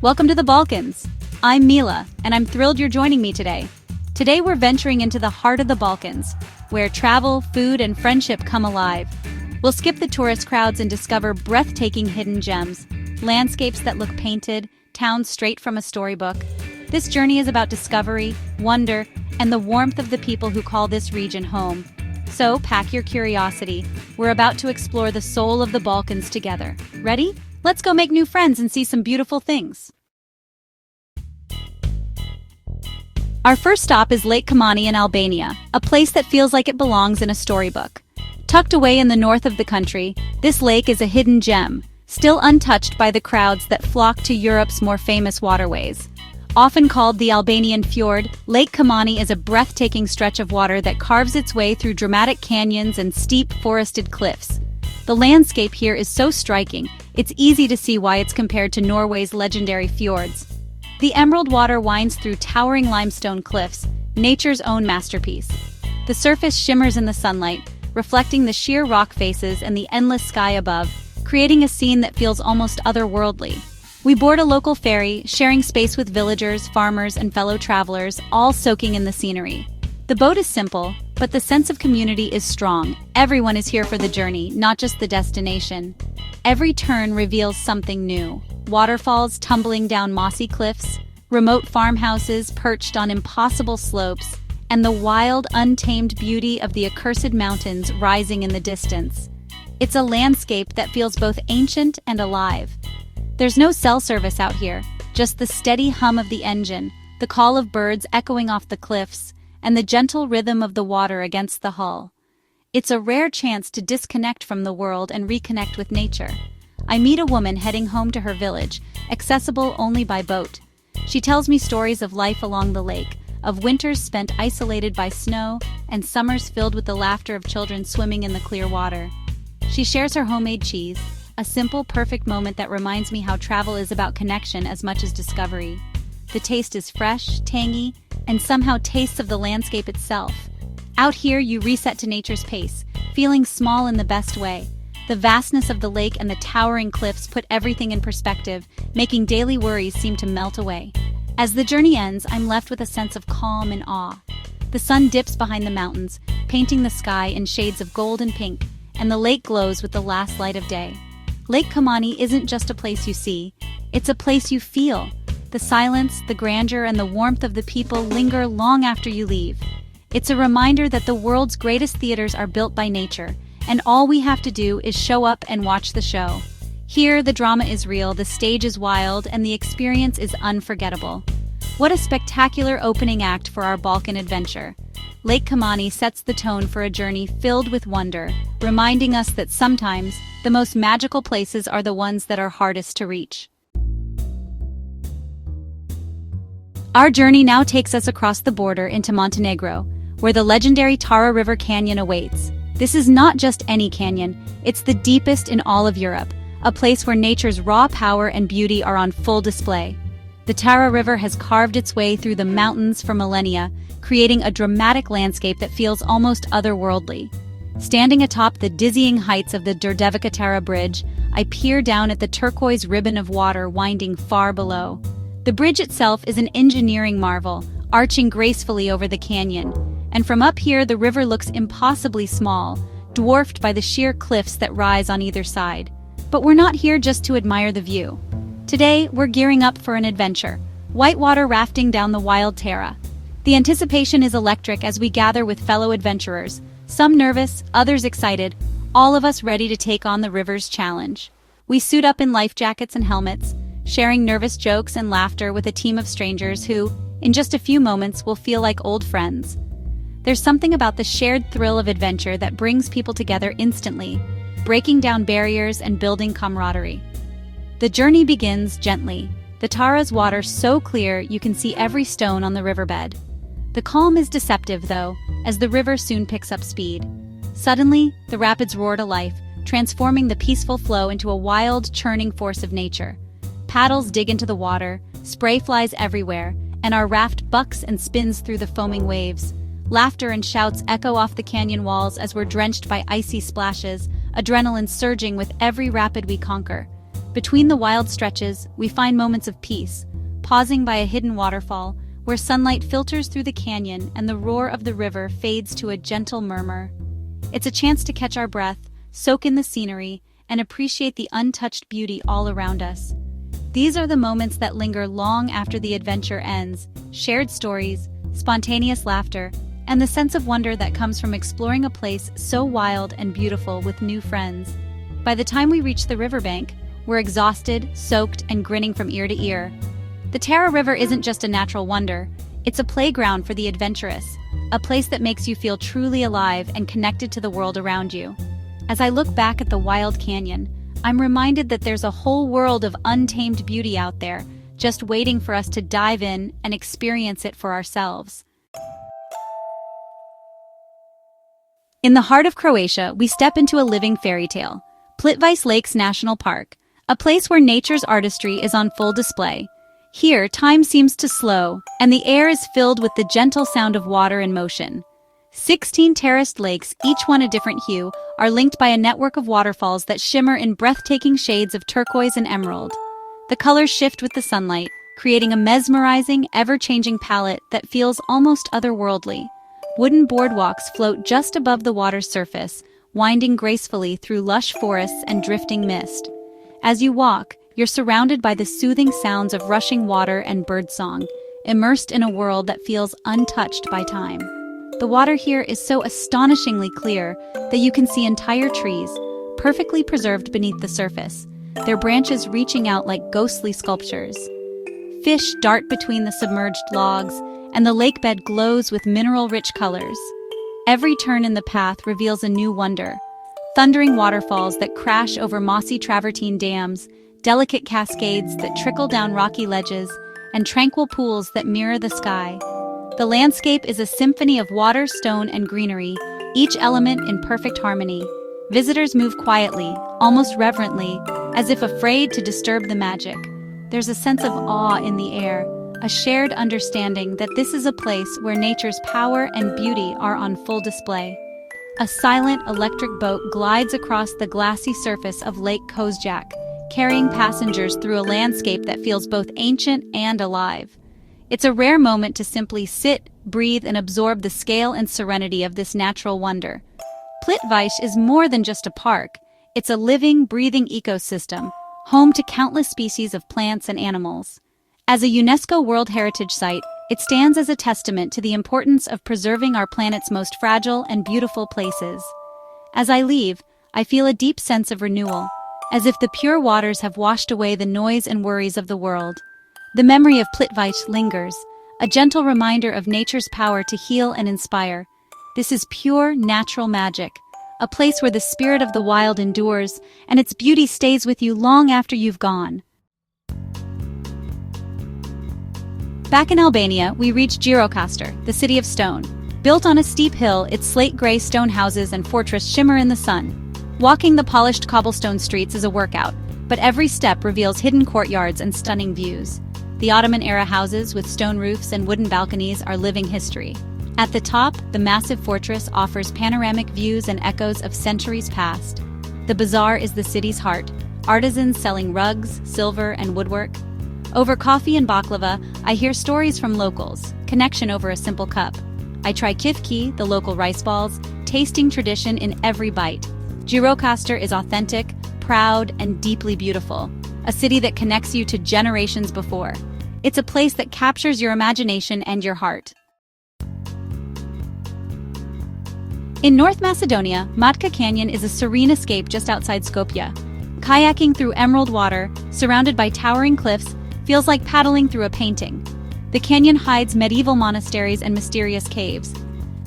Welcome to the Balkans. I'm Mila, and I'm thrilled you're joining me today. Today we're venturing into the heart of the Balkans, where travel, food, and friendship come alive. We'll skip the tourist crowds and discover breathtaking hidden gems, landscapes that look painted, towns straight from a storybook. This journey is about discovery, wonder, and the warmth of the people who call this region home. So pack your curiosity. We're about to explore the soul of the Balkans together. Ready? Let's go make new friends and see some beautiful things. Our first stop is Lake Kamani in Albania, a place that feels like it belongs in a storybook. Tucked away in the north of the country, this lake is a hidden gem, still untouched by the crowds that flock to Europe's more famous waterways. Often called the Albanian Fjord, Lake Kamani is a breathtaking stretch of water that carves its way through dramatic canyons and steep forested cliffs. The landscape here is so striking, it's easy to see why it's compared to Norway's legendary fjords. The emerald water winds through towering limestone cliffs, nature's own masterpiece. The surface shimmers in the sunlight, reflecting the sheer rock faces and the endless sky above, creating a scene that feels almost otherworldly. We board a local ferry, sharing space with villagers, farmers, and fellow travelers, all soaking in the scenery. The boat is simple, but the sense of community is strong. Everyone is here for the journey, not just the destination. Every turn reveals something new. Waterfalls tumbling down mossy cliffs, remote farmhouses perched on impossible slopes, and the wild, untamed beauty of the accursed mountains rising in the distance. It's a landscape that feels both ancient and alive. There's no cell service out here, just the steady hum of the engine, the call of birds echoing off the cliffs, and the gentle rhythm of the water against the hull. It's a rare chance to disconnect from the world and reconnect with nature. I meet a woman heading home to her village, accessible only by boat. She tells me stories of life along the lake, of winters spent isolated by snow, and summers filled with the laughter of children swimming in the clear water. She shares her homemade cheese, a simple, perfect moment that reminds me how travel is about connection as much as discovery. The taste is fresh, tangy, and somehow tastes of the landscape itself. Out here, you reset to nature's pace, feeling small in the best way. The vastness of the lake and the towering cliffs put everything in perspective, making daily worries seem to melt away. As the journey ends, I'm left with a sense of calm and awe. The sun dips behind the mountains, painting the sky in shades of gold and pink, and the lake glows with the last light of day. Lake Kamani isn't just a place you see, it's a place you feel. The silence, the grandeur, and the warmth of the people linger long after you leave. It's a reminder that the world's greatest theaters are built by nature, and all we have to do is show up and watch the show. Here, the drama is real, the stage is wild, and the experience is unforgettable. What a spectacular opening act for our Balkan adventure. Lake Kamani sets the tone for a journey filled with wonder, reminding us that sometimes the most magical places are the ones that are hardest to reach. Our journey now takes us across the border into Montenegro, where the legendary Tara River Canyon awaits. This is not just any canyon, it's the deepest in all of Europe, a place where nature's raw power and beauty are on full display. The Tara River has carved its way through the mountains for millennia, creating a dramatic landscape that feels almost otherworldly. Standing atop the dizzying heights of the Đurđevica Tara Bridge, I peer down at the turquoise ribbon of water winding far below. The bridge itself is an engineering marvel, arching gracefully over the canyon, and from up here the river looks impossibly small, dwarfed by the sheer cliffs that rise on either side. But we're not here just to admire the view. Today, we're gearing up for an adventure, whitewater rafting down the wild Tara. The anticipation is electric as we gather with fellow adventurers, some nervous, others excited, all of us ready to take on the river's challenge. We suit up in life jackets and helmets, sharing nervous jokes and laughter with a team of strangers who, in just a few moments, will feel like old friends. There's something about the shared thrill of adventure that brings people together instantly, breaking down barriers and building camaraderie. The journey begins gently, the Tara's water so clear you can see every stone on the riverbed. The calm is deceptive, though, as the river soon picks up speed. Suddenly, the rapids roar to life, transforming the peaceful flow into a wild, churning force of nature. Paddles dig into the water, spray flies everywhere, and our raft bucks and spins through the foaming waves. Laughter and shouts echo off the canyon walls as we're drenched by icy splashes, adrenaline surging with every rapid we conquer. Between the wild stretches, we find moments of peace, pausing by a hidden waterfall where sunlight filters through the canyon and the roar of the river fades to a gentle murmur. It's a chance to catch our breath, soak in the scenery, and appreciate the untouched beauty all around us. These are the moments that linger long after the adventure ends, shared stories, spontaneous laughter, and the sense of wonder that comes from exploring a place so wild and beautiful with new friends. By the time we reach the riverbank, we're exhausted, soaked, and grinning from ear to ear. The Tara River isn't just a natural wonder, it's a playground for the adventurous, a place that makes you feel truly alive and connected to the world around you. As I look back at the wild canyon, I'm reminded that there's a whole world of untamed beauty out there, just waiting for us to dive in and experience it for ourselves. In the heart of Croatia, we step into a living fairy tale, Plitvice Lakes National Park, a place where nature's artistry is on full display. Here, time seems to slow, and the air is filled with the gentle sound of water in motion. 16 terraced lakes, each one a different hue, are linked by a network of waterfalls that shimmer in breathtaking shades of turquoise and emerald. The colors shift with the sunlight, creating a mesmerizing, ever-changing palette that feels almost otherworldly. Wooden boardwalks float just above the water's surface, winding gracefully through lush forests and drifting mist. As you walk, you're surrounded by the soothing sounds of rushing water and birdsong, immersed in a world that feels untouched by time. The water here is so astonishingly clear that you can see entire trees, perfectly preserved beneath the surface, their branches reaching out like ghostly sculptures. Fish dart between the submerged logs, and the lakebed glows with mineral-rich colors. Every turn in the path reveals a new wonder. Thundering waterfalls that crash over mossy travertine dams, delicate cascades that trickle down rocky ledges, and tranquil pools that mirror the sky. The landscape is a symphony of water, stone, and greenery, each element in perfect harmony. Visitors move quietly, almost reverently, as if afraid to disturb the magic. There's a sense of awe in the air, a shared understanding that this is a place where nature's power and beauty are on full display. A silent electric boat glides across the glassy surface of Lake Kozjak, carrying passengers through a landscape that feels both ancient and alive. It's a rare moment to simply sit, breathe, and absorb the scale and serenity of this natural wonder. Plitvice is more than just a park. It's a living, breathing ecosystem, home to countless species of plants and animals. As a UNESCO World Heritage Site, it stands as a testament to the importance of preserving our planet's most fragile and beautiful places. As I leave, I feel a deep sense of renewal, as if the pure waters have washed away the noise and worries of the world. The memory of Plitvice lingers, a gentle reminder of nature's power to heal and inspire. This is pure, natural magic, a place where the spirit of the wild endures, and its beauty stays with you long after you've gone. Back in Albania, we reach Gjirokastër, the city of stone. Built on a steep hill, its slate-gray stone houses and fortress shimmer in the sun. Walking the polished cobblestone streets is a workout, but every step reveals hidden courtyards and stunning views. The Ottoman-era houses with stone roofs and wooden balconies are living history. At the top, the massive fortress offers panoramic views and echoes of centuries past. The bazaar is the city's heart, artisans selling rugs, silver, and woodwork. Over coffee and baklava, I hear stories from locals, connection over a simple cup. I try kifki, the local rice balls, tasting tradition in every bite. Gjirokastër is authentic, proud, and deeply beautiful, a city that connects you to generations before. It's a place that captures your imagination and your heart. In North Macedonia, Matka Canyon is a serene escape just outside Skopje. Kayaking through emerald water, surrounded by towering cliffs, feels like paddling through a painting. The canyon hides medieval monasteries and mysterious caves.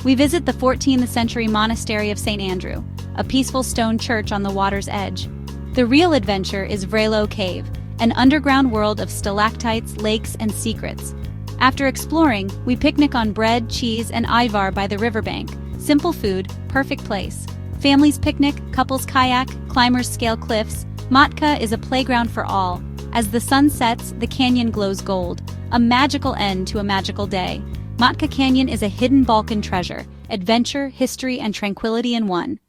We visit the 14th century monastery of St. Andrew, a peaceful stone church on the water's edge. The real adventure is Vrelo Cave, an underground world of stalactites, lakes, and secrets. After exploring, we picnic on bread, cheese, and ayvar by the riverbank. Simple food, perfect place. Families picnic, couples kayak, climbers scale cliffs. Matka is a playground for all. As the sun sets, the canyon glows gold, a magical end to a magical day. Matka Canyon is a hidden Balkan treasure, adventure, history, and tranquility in one.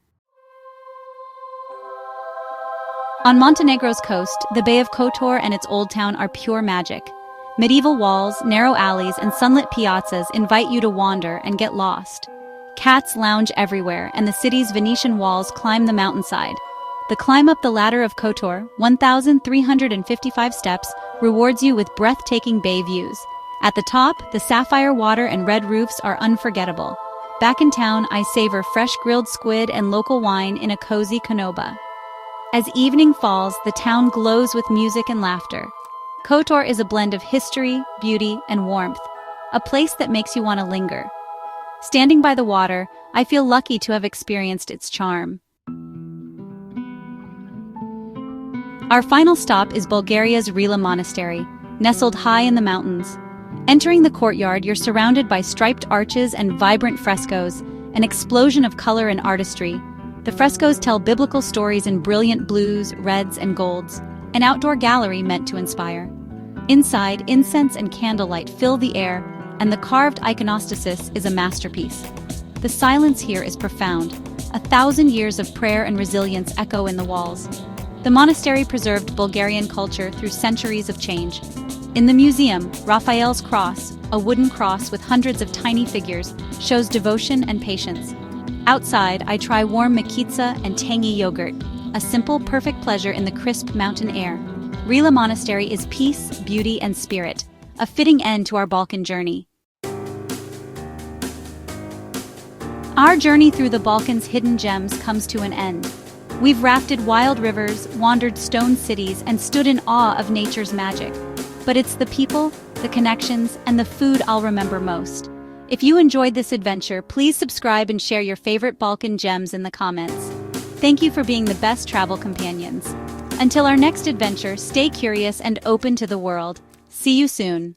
On Montenegro's coast, the Bay of Kotor and its old town are pure magic. Medieval walls, narrow alleys, and sunlit piazzas invite you to wander and get lost. Cats lounge everywhere, and the city's Venetian walls climb the mountainside. The climb up the ladder of Kotor, 1,355 steps, rewards you with breathtaking bay views. At the top, the sapphire water and red roofs are unforgettable. Back in town, I savor fresh grilled squid and local wine in a cozy canoba. As evening falls, the town glows with music and laughter. Kotor is a blend of history, beauty, and warmth, a place that makes you want to linger. Standing by the water, I feel lucky to have experienced its charm. Our final stop is Bulgaria's Rila Monastery, nestled high in the mountains. Entering the courtyard, you're surrounded by striped arches and vibrant frescoes, an explosion of color and artistry. The frescoes tell biblical stories in brilliant blues, reds, and golds, an outdoor gallery meant to inspire. Inside, incense and candlelight fill the air, and the carved iconostasis is a masterpiece. The silence here is profound. 1,000 years of prayer and resilience echo in the walls. The monastery preserved Bulgarian culture through centuries of change. In the museum, Raphael's cross, a wooden cross with hundreds of tiny figures, shows devotion and patience. Outside, I try warm makitsa and tangy yogurt, a simple, perfect pleasure in the crisp mountain air. Rila Monastery is peace, beauty, and spirit, a fitting end to our Balkan journey. Our journey through the Balkans' hidden gems comes to an end. We've rafted wild rivers, wandered stone cities, and stood in awe of nature's magic. But it's the people, the connections, and the food I'll remember most. If you enjoyed this adventure, please subscribe and share your favorite Balkan gems in the comments. Thank you for being the best travel companions. Until our next adventure, stay curious and open to the world. See you soon.